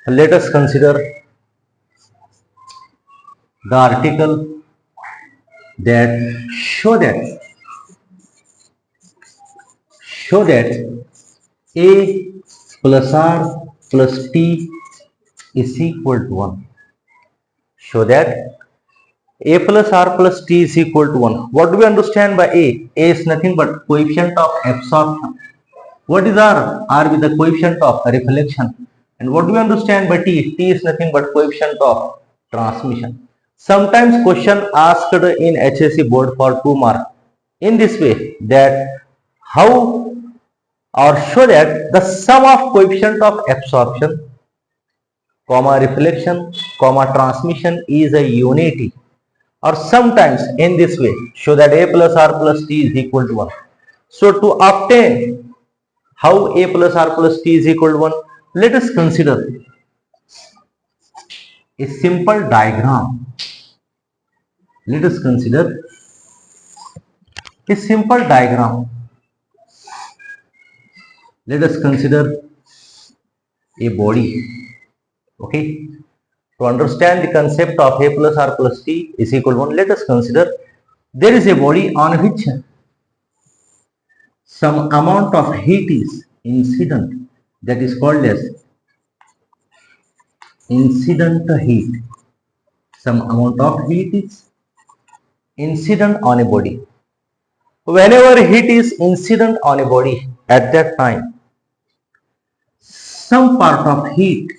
Let us consider the article that show that A plus R plus T is equal to 1. Show that A plus R plus T is equal to 1. What do we understand by A? A is nothing but coefficient of absorption. What is R? R is the coefficient of reflection. And what do we understand by T? T is nothing but coefficient of transmission. Sometimes question asked in HSC board for 2 marks in this way, that how or show that the sum of coefficient of absorption, comma reflection, comma transmission is a unity. Or sometimes in this way, show that A plus R plus T is equal to 1. So to obtain how A plus R plus T is equal to 1, let us consider a simple diagram. Let us consider a simple diagram. Let us consider a body. Okay. To understand the concept of A plus R plus T is equal to 1, let us consider there is a body on which some amount of heat is incident, that is called as incident heat. Some amount of heat is incident on a body. Whenever heat is incident on a body, at that time, some part of heat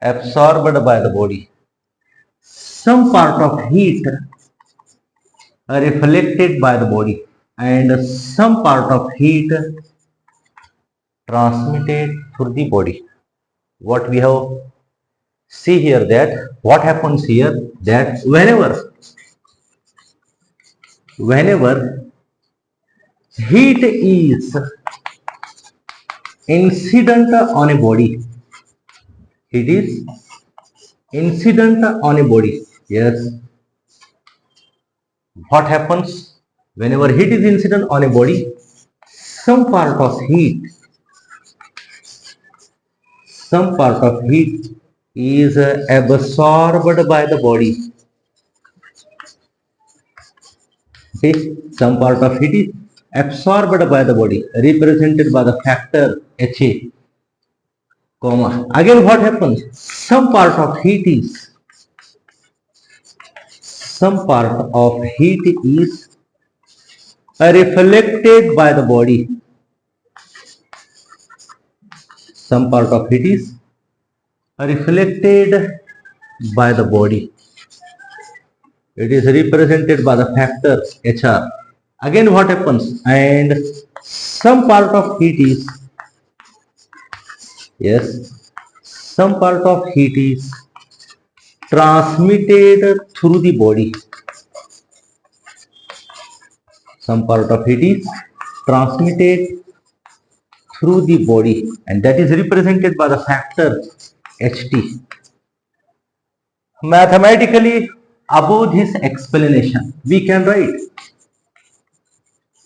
absorbed by the body, some part of heat reflected by the body, and some part of heat transmitted through the body. What we have see here, that what happens here, that whenever heat is incident on a body, it is incident on a body. Yes. What happens whenever heat is incident on a body? Some part of heat is absorbed by the body. Okay. Some part of heat is absorbed by the body, represented by the factor HA, comma. Again, what happens? Some part of heat is reflected by the body. Some part of heat is reflected by the body. It is represented by the factor HR. Again, what happens? And some part of heat is, yes, some part of heat is transmitted through the body. Some part of heat is transmitted through the body, and that is represented by the factor HT. Mathematically, above this explanation, we can write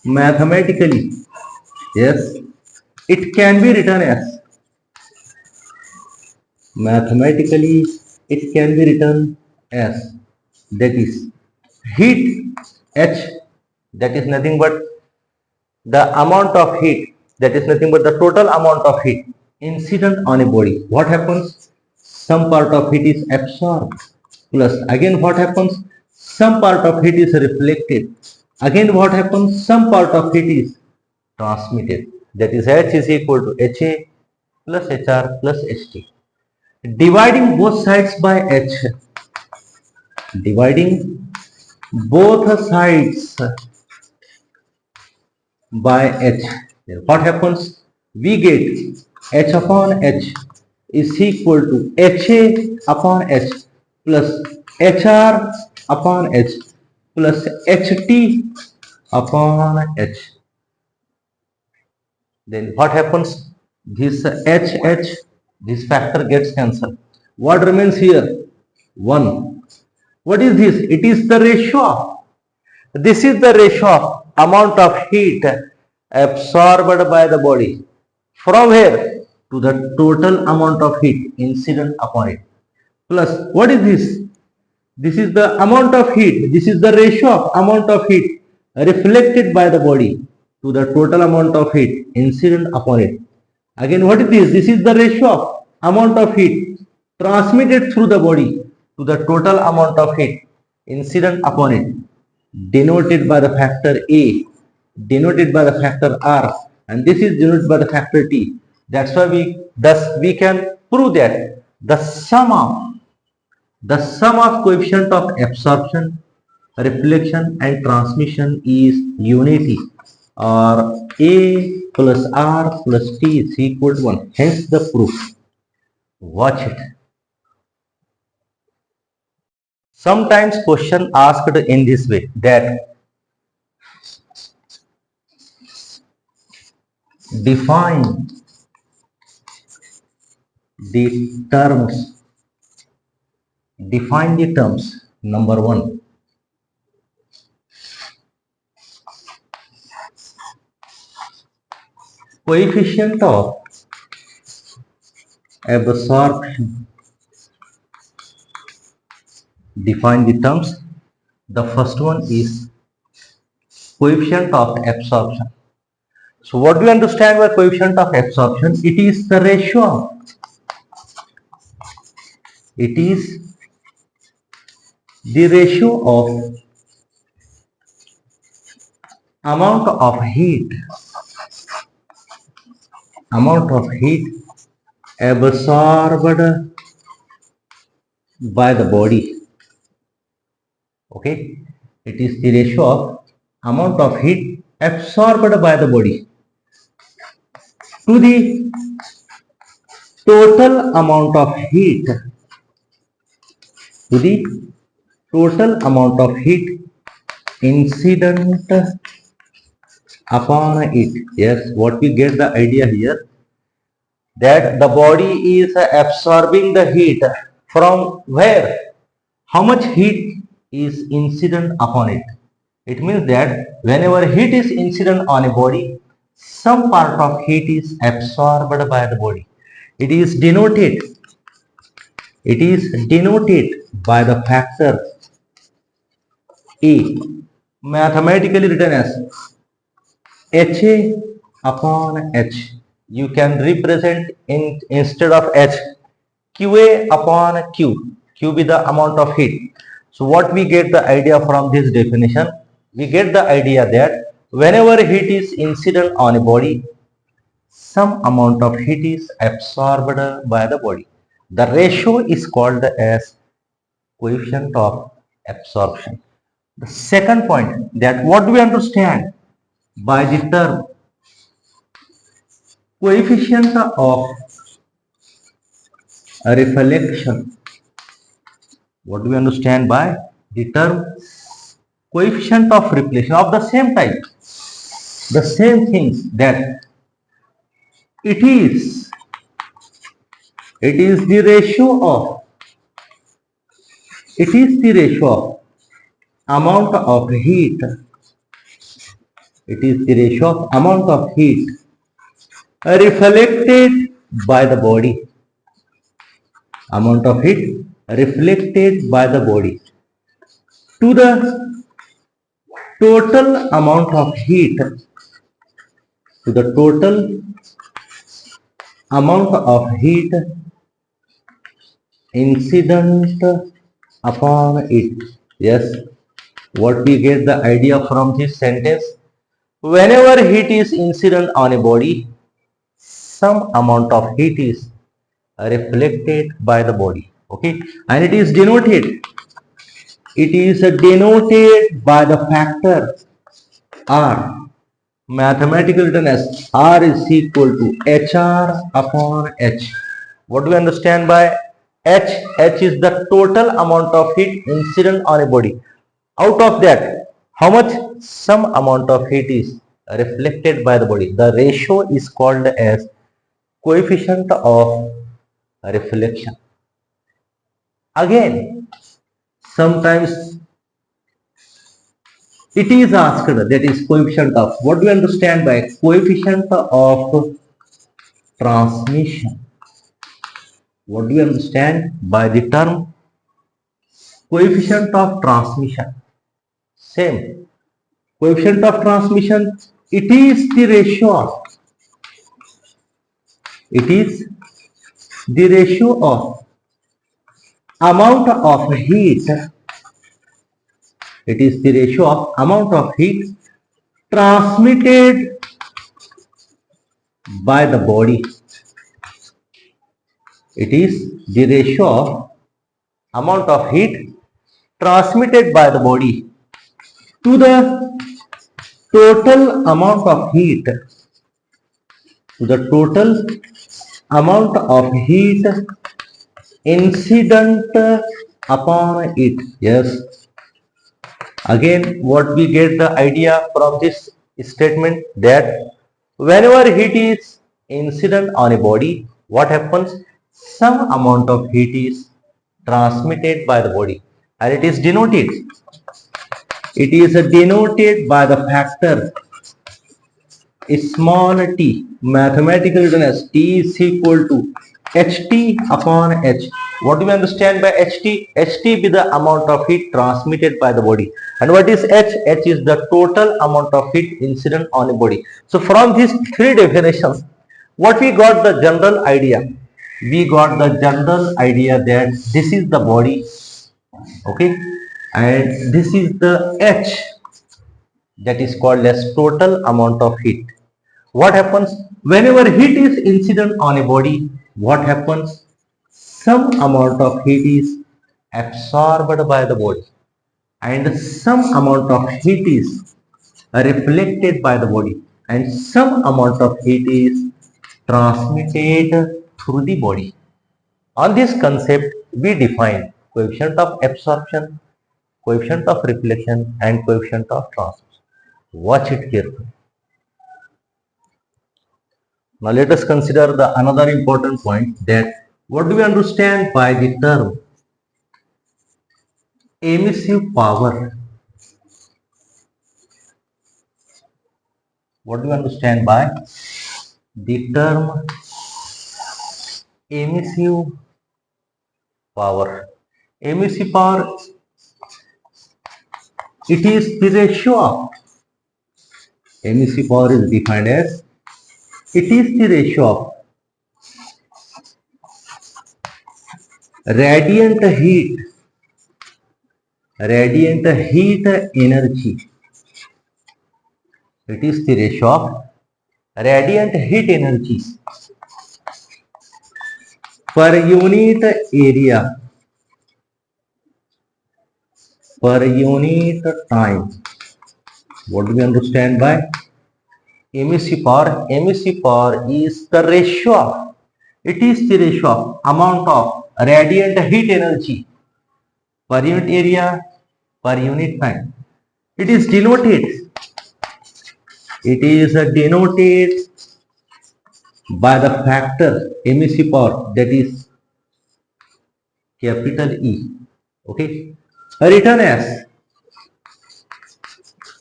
mathematically, yes, it can be written as that is heat H, that is nothing but the amount of heat, that is nothing but the total amount of heat incident on a body. What happens? Some part of heat is absorbed, plus again what happens? Some part of heat is reflected. Again what happens? Some part of heat is transmitted. That is H is equal to HA plus HR plus HT. Dividing both sides by H, dividing both sides by H, then what happens? We get H upon H is equal to HA upon H plus HR upon H plus HT upon H. Then what happens? This HH, this factor gets cancelled. What remains here? 1. What is this? It is the ratio. This is the ratio of amount of heat absorbed by the body. From where? to the total amount of heat incident upon it, plus what is this? This is the amount of heat. This is the ratio of amount of heat reflected by the body to the total amount of heat incident upon it. Again, what is this? This is the ratio of amount of heat transmitted through the body to the total amount of heat incident upon it, denoted by the factor A, denoted by the factor R, and this is denoted by the factor T. That's why we can prove that the sum of coefficient of absorption, reflection and transmission is unity, or A plus R plus T is equal to 1. Hence the proof. Watch it. Sometimes question asked in this way, that define the terms. Define the terms. Number 1. Coefficient of absorption. Define the terms. The first one is coefficient of absorption. So what do you understand by coefficient of absorption? It is the ratio. It is the ratio of amount of heat absorbed by the body. Okay, it is the ratio of amount of heat absorbed by the body to the total amount of heat incident upon it. Yes, what we get the idea here, that the body is absorbing the heat from where? How much heat is incident upon it? It means that whenever heat is incident on a body, some part of heat is absorbed by the body. It is denoted by the factor A, mathematically written as HA upon H. You can represent instead of H, QA upon Q. Q be the amount of heat. So what we get the idea from this definition? We get the idea that whenever heat is incident on a body, some amount of heat is absorbed by the body. The ratio is called as coefficient of absorption. The second point, that what do we understand by the term coefficient of reflection? What do we understand by the term coefficient of reflection of the same type? The same things, that it is the ratio of amount of heat. It is the ratio of amount of heat reflected by the body. Amount of heat reflected by the body to the total amount of heat incident upon it. Yes, what we get the idea from this sentence? Whenever heat is incident on a body, some amount of heat is reflected by the body. Okay, and it is denoted by the factor R, mathematically written as R is equal to HR upon H. What do we understand by H? H is the total amount of heat incident on a body. Out of that, how much? Some amount of heat is reflected by the body. The ratio is called as coefficient of reflection. Again, sometimes it is asked, that is coefficient of, what do you understand by coefficient of transmission. What do you understand by the term coefficient of transmission? Same. Coefficient of transmission, it is the ratio of amount of heat. It is the ratio of amount of heat transmitted by the body. It is the ratio of amount of heat transmitted by the body to the total amount of heat, incident upon it. Yes. Again, what we get the idea from this statement, that whenever heat is incident on a body, what happens? Some amount of heat is transmitted by the body, and it is denoted. It is denoted by the factor small t, mathematical written as T is equal to Ht upon H. What do we understand by Ht? Ht be the amount of heat transmitted by the body. And what is H? H is the total amount of heat incident on a body. So from these three definitions, what we got the general idea? We got the general idea that this is the body, okay, and this is the H, that is called as total amount of heat. What happens whenever heat is incident on a body? What happens? Some amount of heat is absorbed by the body, and some amount of heat is reflected by the body, and some amount of heat is transmitted through the body. On this concept, we define coefficient of absorption, coefficient of reflection, and coefficient of transmission. Watch it carefully. Now let us consider the another important point, that what do we understand by the term emissive power? What do we understand by the term emissive power? Emissive power, it is the ratio of, emissive power is defined as, it is the ratio of radiant heat energy. It is the ratio of radiant heat energy per unit area per unit time. What do we understand by emissive power? Emissive power is the ratio of, it is the ratio of amount of radiant heat energy per unit area per unit time. It is denoted by the factor emissive power, that is capital E, okay, written as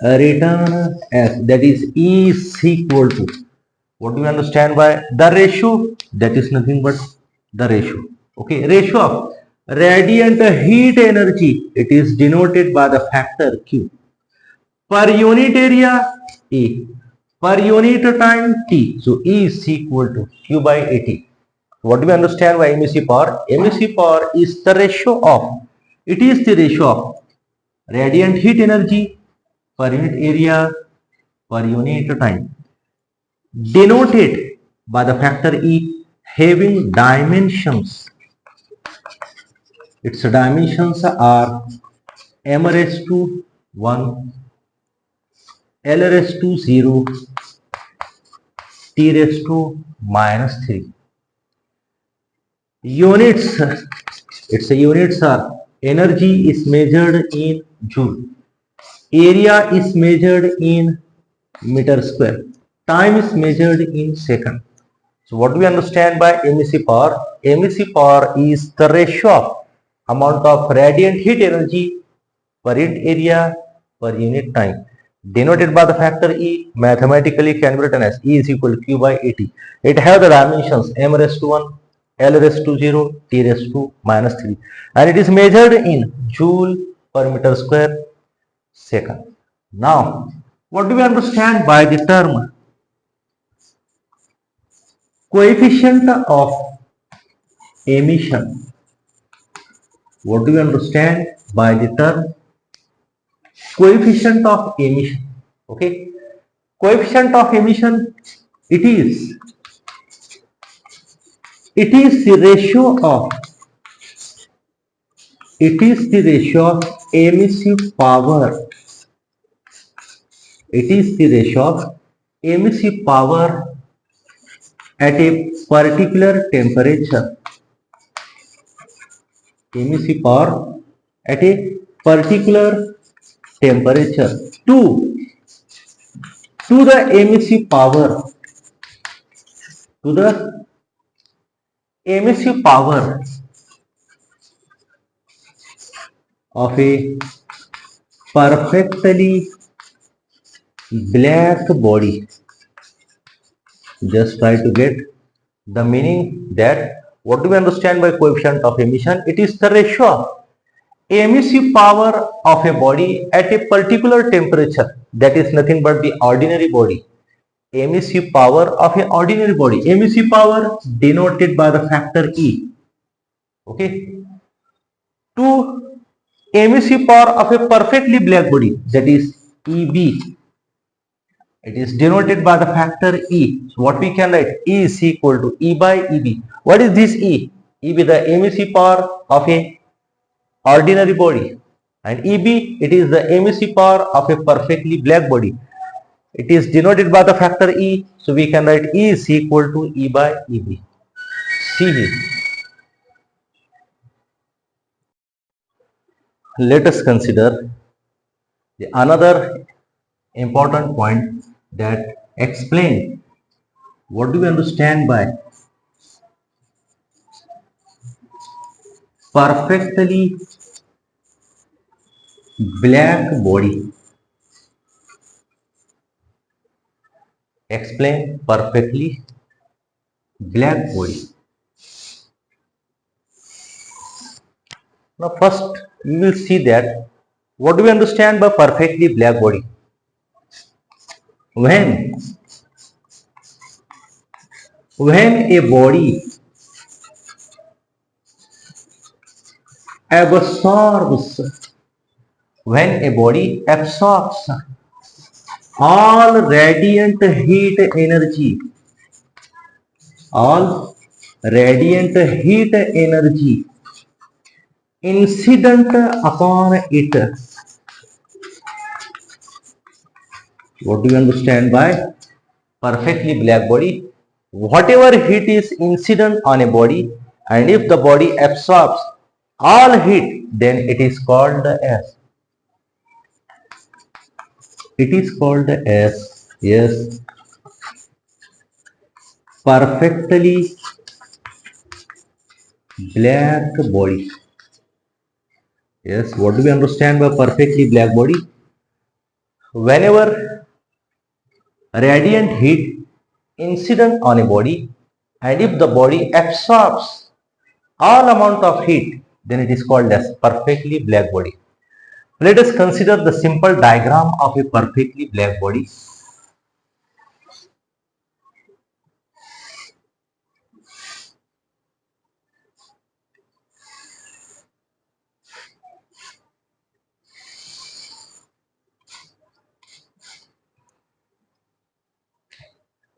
that is E is equal to, what do we understand by the ratio? That is nothing but the ratio, okay, ratio of radiant heat energy, it is denoted by the factor Q, per unit area E, per unit time T. So E is equal to Q by AT. What do we understand by emissive power? Emissive power is the ratio of, it is the ratio of radiant heat energy per unit area per unit time, denoted by the factor E, having dimensions. Its dimensions are m raised to 1, L raised to 0, T raised to minus 3. Units, its units are, energy is measured in joule, area is measured in meter square, time is measured in second. So what do we understand by emissive power? Emissive power is the ratio of amount of radiant heat energy per unit area per unit time, denoted by the factor E, mathematically can be written as E is equal to Q by AT. It have the dimensions m raised to 1, L raised to 0, T raised to minus 3, and it is measured in joule per meter square second. Now, what do we understand by the term coefficient of emission? What do we understand by the term coefficient of emission? Okay, coefficient of emission, it is the ratio of emissive power. It is the ratio of emissive power at a particular temperature. Emissive power at a particular temperature to the emissive power to the emissive power of a perfectly black body. Just try to get the meaning that what do we understand by coefficient of emission? It is the ratio of emissive power of a body at a particular temperature, that is nothing but the ordinary body. Emissive power of an ordinary body, emissive power denoted by the factor E, okay, to emissive power of a perfectly black body, that is EB. It is denoted by the factor E. So what we can write, E is equal to E by EB. What is this E? EB, the emissive power of a ordinary body, and EB, it is the emissive power of a perfectly black body. It is denoted by the factor E, so we can write E is equal to E by EB. See here. Let us consider another important point that explain what do we understand by perfectly black body. Explain perfectly black body. Now first we will see that what do we understand by perfectly black body. When a body absorbs all radiant heat energy, all radiant heat energy incident upon it. What do you understand by perfectly black body? Whatever heat is incident on a body, and if the body absorbs all heat, then it is called as yes, perfectly black body. Yes, what do we understand by perfectly black body? Whenever radiant heat incident on a body, and if the body absorbs all amount of heat, then it is called as perfectly black body. Let us consider the simple diagram of a perfectly black body.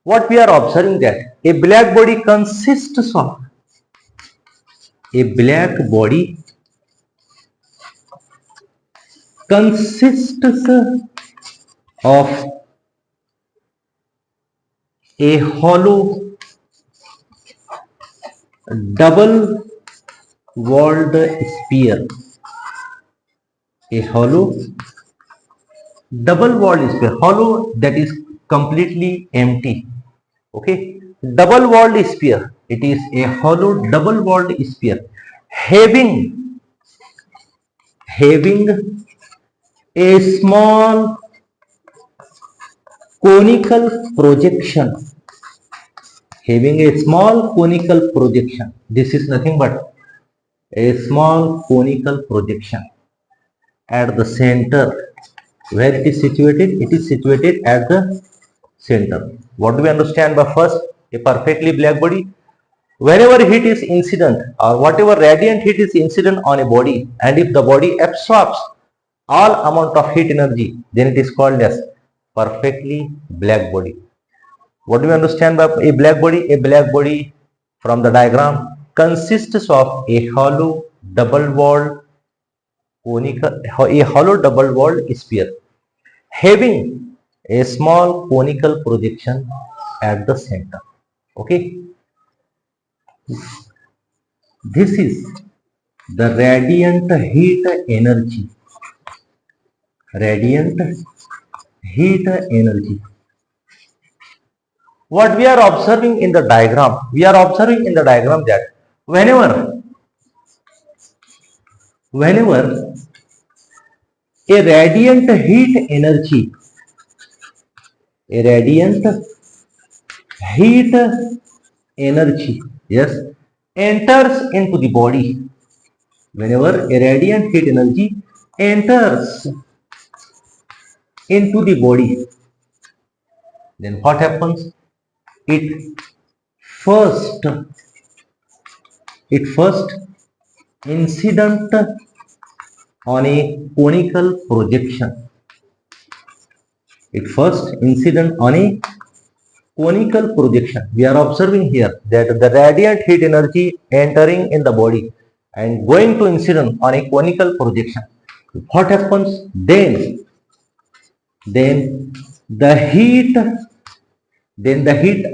What we are observing, that a black body consists of a black body consists of a hollow double walled sphere. A hollow double walled sphere, hollow, that is completely empty. Okay, double walled sphere, it is a hollow double walled sphere having a small conical projection, having a small conical projection. This is nothing but a small conical projection at the center. Where it is situated? It is situated at the center. What do we understand by first? A perfectly black body. Whenever heat is incident or whatever radiant heat is incident on a body, and if the body absorbs all amount of heat energy, then it is called as perfectly black body. What do we understand by a black body? A black body from the diagram consists of a hollow double-walled sphere having a small conical projection at the center. Okay, this is the radiant heat energy. Radiant heat energy. What we are observing in the diagram, that whenever a radiant heat energy, a radiant heat energy, yes, enters into the body, whenever a radiant heat energy enters into the body, then what happens? It first, incident on a conical projection. It first incident on a conical projection. We are observing here that the radiant heat energy entering in the body and going to incident on a conical projection. What happens then? Then the heat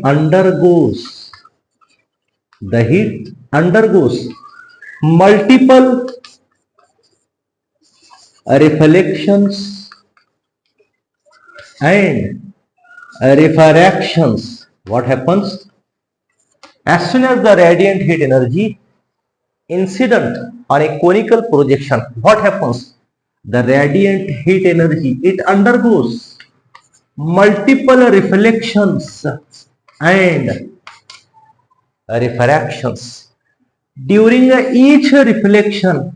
undergoes multiple reflections and refractions. What happens? As soon as the radiant heat energy incident on a conical projection, what happens? The radiant heat energy, it undergoes multiple reflections and refractions. During each reflection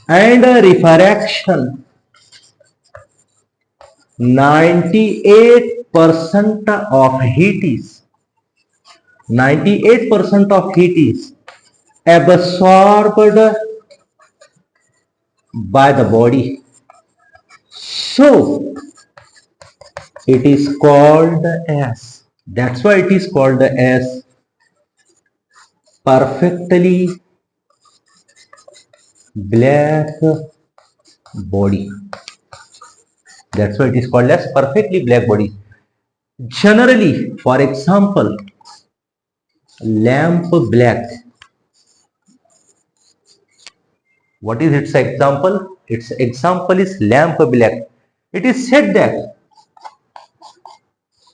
and refraction, 98% of heat is absorbed by the body. So it is called as, that's why it is called as perfectly black body. That's why it is called as perfectly black body. Generally, for example, lamp black. What is its example? Its example is lamp black. It is said that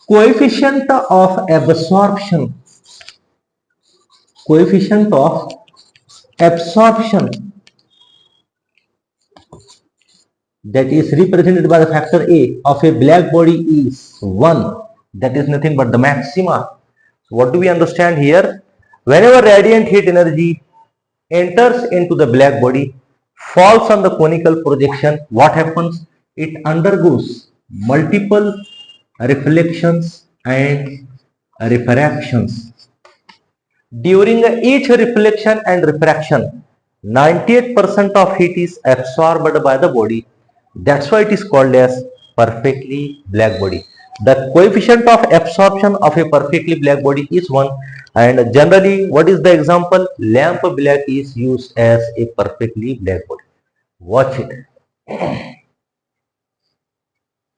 coefficient of absorption that is represented by the factor A of a black body is 1. That is nothing but the maxima. So what do we understand here? Whenever radiant heat energy enters into the black body, falls on the conical projection, what happens? It undergoes multiple reflections and refractions. During each reflection and refraction, 98% of heat is absorbed by the body. That's why it is called as perfectly black body. The coefficient of absorption of a perfectly black body is 1, and generally what is the example? Lamp black is used as a perfectly black body. Watch it.